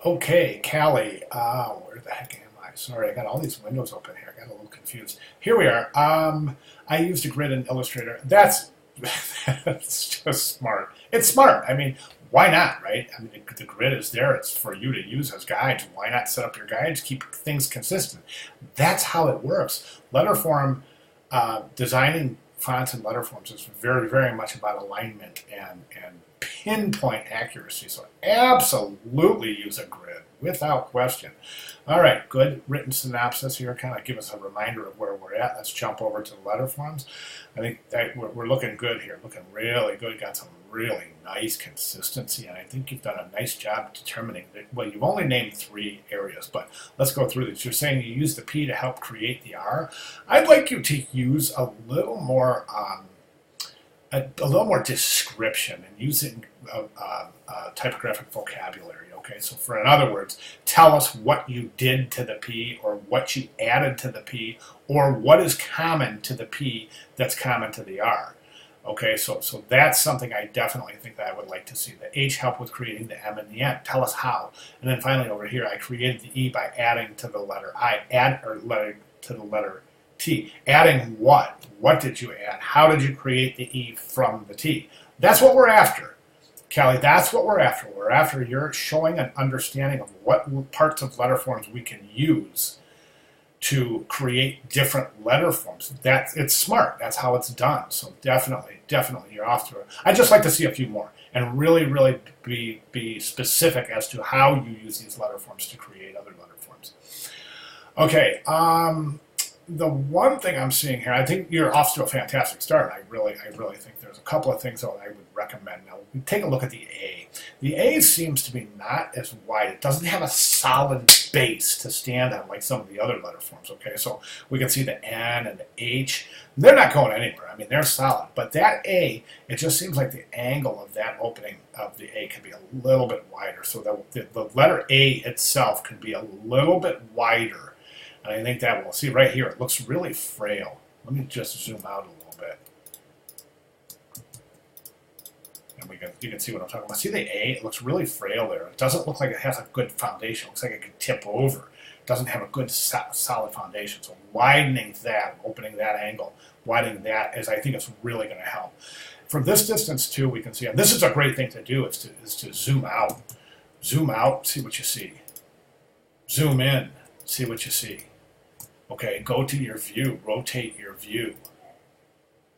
Okay, Callie, where the heck am I? Sorry, I got all these windows open here. I got a little confused. Here we are. I used a grid in Illustrator. That's that's just smart. It's smart. I mean, why not, right? I mean, the grid is there. It's for you to use as guides. Why not set up your guides, keep things consistent? That's how it works. Letterform, designing fonts and letter forms is very, very much about alignment and pinpoint accuracy. So absolutely use a grid without question. All right, good written synopsis here, kind of give us a reminder of where we're at. Let's jump over to the letter forms. I think that we're looking good here, looking really good. Got some really nice consistency, and I think you've done a nice job determining that. Well, you've only named 3 areas, but let's go through this. You're saying you use the P to help create the R. I'd like you to use a little more description and using typographic vocabulary. Okay, so in other words, tell us what you did to the P, or what you added to the P, or what is common to the P that's common to the R. Okay, so that's something I definitely think that I would like to see. The H help with creating the M and the N. Tell us how. And then finally over here, I created the E by adding to the letter I, letter to the letter T. Adding what? What did you add? How did you create the E from the T? That's what we're after. Callie, that's what we're after. We're after you're showing an understanding of what parts of letter forms we can use to create different letter forms. It's smart. That's how it's done. So definitely you're off to it. I'd just like to see a few more and really be specific as to how you use these letter forms to create other letter forms. Okay, the one thing I'm seeing here, I think you're off to a fantastic start. I really think there's a couple of things that I would recommend. Now, take a look at the A. The A seems to be not as wide. It doesn't have a solid base to stand on like some of the other letter forms, okay? So we can see the N and the H. They're not going anywhere. I mean, they're solid. But that A, it just seems like the angle of that opening of the A could be a little bit wider. So the letter A itself could be a little bit wider. And I think that we'll see right here. It looks really frail. Let me just zoom out a little bit. And you can see what I'm talking about. See the A? It looks really frail there. It doesn't look like it has a good foundation. It looks like it could tip over. It doesn't have a good solid foundation. So widening that, opening that angle, widening that I think it's really going to help. From this distance too, we can see, and this is a great thing to do, is to zoom out. Zoom out, see what you see. Zoom in, see what you see. Okay, go to your view, rotate your view,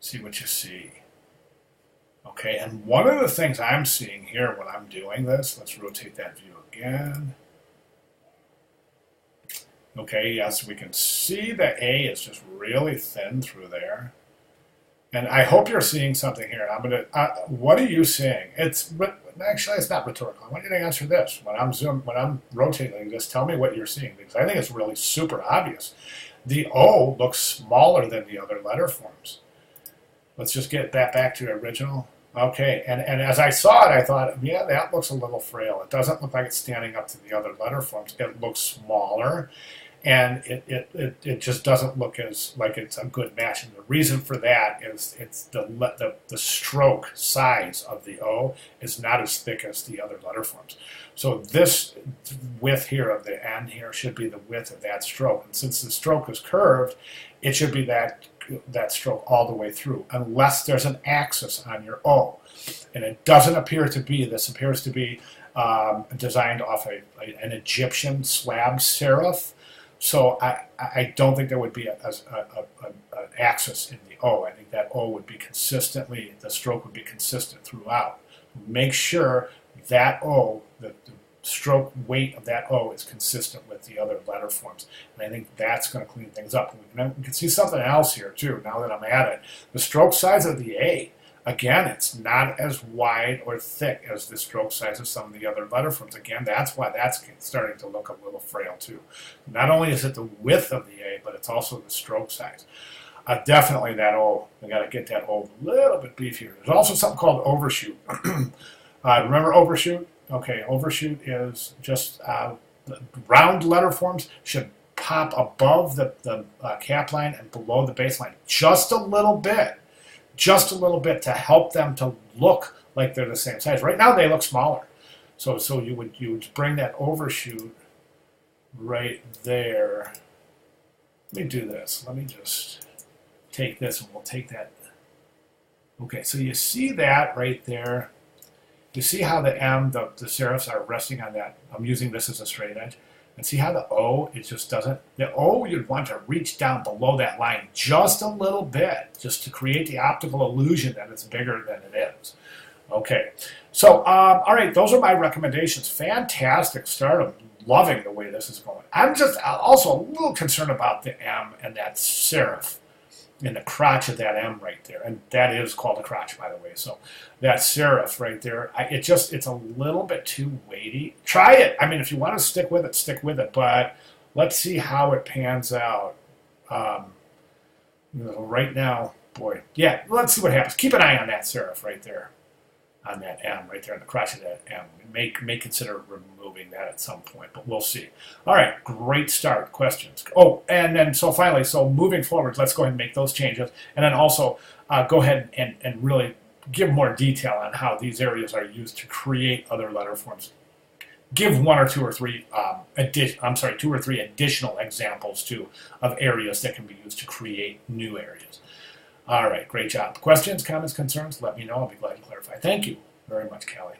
see what you see. Okay, and one of the things I'm seeing here when I'm doing this, let's rotate that view again. Okay, yes, we can see the A is just really thin through there. And I hope you're seeing something here. What are you seeing? Actually, it's not rhetorical. I want you to answer this. When I'm rotating this, tell me what you're seeing, because I think it's really super obvious. The O looks smaller than the other letter forms. Let's just get that back to the original. Okay, and as I saw it, I thought, yeah, that looks a little frail. It doesn't look like it's standing up to the other letter forms. It looks smaller, and it just doesn't look as like it's a good match. And the reason for that is it's the stroke size of the O is not as thick as the other letter forms. So this width here of the N here should be the width of that stroke. And since the stroke is curved, it should be that stroke all the way through, unless there's an axis on your O. And it doesn't appear to be. This appears to be designed off an Egyptian slab serif. So I don't think there would be an axis in the O. I think that O would be the stroke would be consistent throughout. Make sure that O, the stroke weight of that O is consistent with the other letter forms. And I think that's going to clean things up. We can see something else here too, now that I'm at it. The stroke size of the A, again, it's not as wide or thick as the stroke size of some of the other letter forms. Again, that's why that's starting to look a little frail too. Not only is it the width of the A, but it's also the stroke size. Definitely that O, we got to get that O a little bit beefier. There's also something called overshoot. Remember overshoot? Okay, overshoot is just round letter forms should pop above the cap line and below the baseline just a little bit to help them to look like they're the same size. Right now they look smaller. So you would bring that overshoot right there. Let me do this. Let me just take this and we'll take that. Okay, so you see that right there. You see how the the serifs are resting on that. I'm using this as a straight edge. And see how the O, it just doesn't. The O, you'd want to reach down below that line just a little bit, just to create the optical illusion that it's bigger than it is. Okay, so, all right, those are my recommendations. Fantastic start. I'm loving the way this is going. I'm just also a little concerned about the M and that serif in the crotch of that M right there. And that is called a crotch, by the way. So that serif right there, it's a little bit too weighty. Try it. I mean, if you want to stick with it, stick with it. But let's see how it pans out. Right now, boy, yeah, let's see what happens. Keep an eye on that serif right there, on that M right there in the crotch of that M. We may consider removing that at some point, but we'll see. All right, great start. Questions? Oh, and then so finally, so moving forward, let's go ahead and make those changes, and then also go ahead and really give more detail on how these areas are used to create other letter forms. Give one or two or three, two or three additional examples too of areas that can be used to create new areas. All right, great job. Questions, comments, concerns? Let me know. I'll be glad to clarify. Thank you very much, Callie.